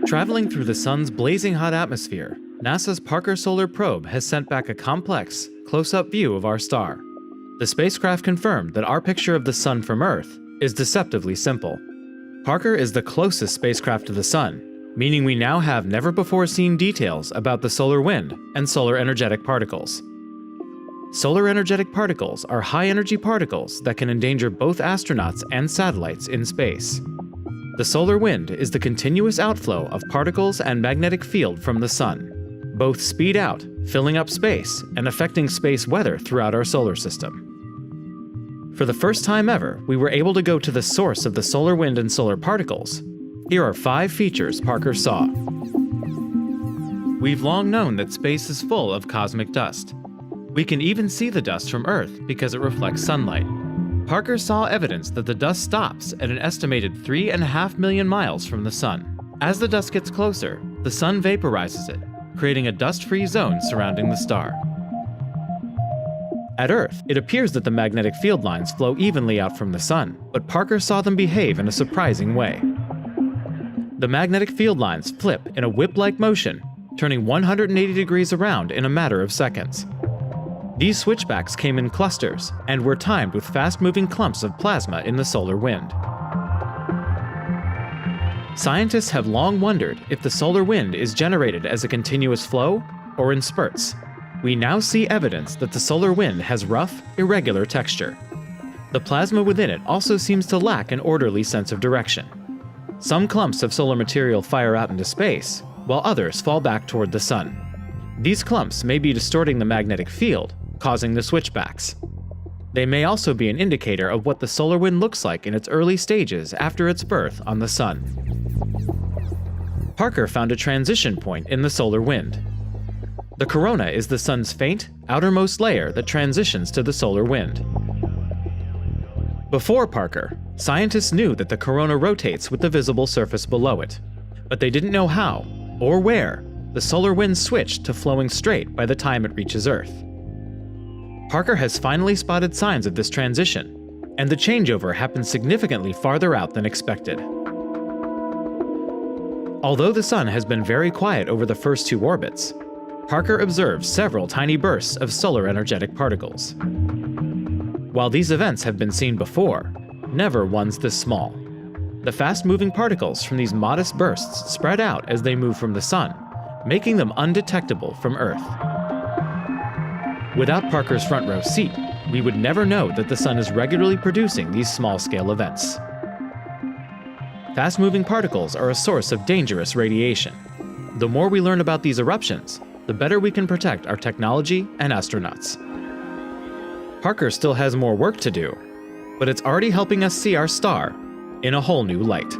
Traveling through the sun's blazing hot atmosphere, NASA's Parker Solar Probe has sent back a complex, close-up view of our star. The spacecraft confirmed that our picture of the sun from Earth is deceptively simple. Parker is the closest spacecraft to the sun, meaning we now have never-before-seen details about the solar wind and solar energetic particles. Solar energetic particles are high-energy particles that can endanger both astronauts and satellites in space. The solar wind is the continuous outflow of particles and magnetic field from the sun. Both speed out, filling up space and affecting space weather throughout our solar system. For the first time ever, we were able to go to the source of the solar wind and solar particles. Here are 5 features Parker saw. We've long known that space is full of cosmic dust. We can even see the dust from Earth because it reflects sunlight. Parker saw evidence that the dust stops at an estimated 3.5 million miles from the sun. As the dust gets closer, the sun vaporizes it, creating a dust-free zone surrounding the star. At Earth, it appears that the magnetic field lines flow evenly out from the sun, but Parker saw them behave in a surprising way. The magnetic field lines flip in a whip-like motion, turning 180 degrees around in a matter of seconds. These switchbacks came in clusters and were timed with fast-moving clumps of plasma in the solar wind. Scientists have long wondered if the solar wind is generated as a continuous flow or in spurts. We now see evidence that the solar wind has rough, irregular texture. The plasma within it also seems to lack an orderly sense of direction. Some clumps of solar material fire out into space, while others fall back toward the sun. These clumps may be distorting the magnetic field, causing the switchbacks. They may also be an indicator of what the solar wind looks like in its early stages after its birth on the sun. Parker found a transition point in the solar wind. The corona is the sun's faint, outermost layer that transitions to the solar wind. Before Parker, scientists knew that the corona rotates with the visible surface below it, but they didn't know how, or where, the solar wind switched to flowing straight by the time it reaches Earth. Parker has finally spotted signs of this transition, and the changeover happened significantly farther out than expected. Although the sun has been very quiet over the first 2 orbits, Parker observed several tiny bursts of solar energetic particles. While these events have been seen before, never ones this small. The fast-moving particles from these modest bursts spread out as they move from the sun, making them undetectable from Earth. Without Parker's front row seat, we would never know that the sun is regularly producing these small-scale events. Fast-moving particles are a source of dangerous radiation. The more we learn about these eruptions, the better we can protect our technology and astronauts. Parker still has more work to do, but it's already helping us see our star in a whole new light.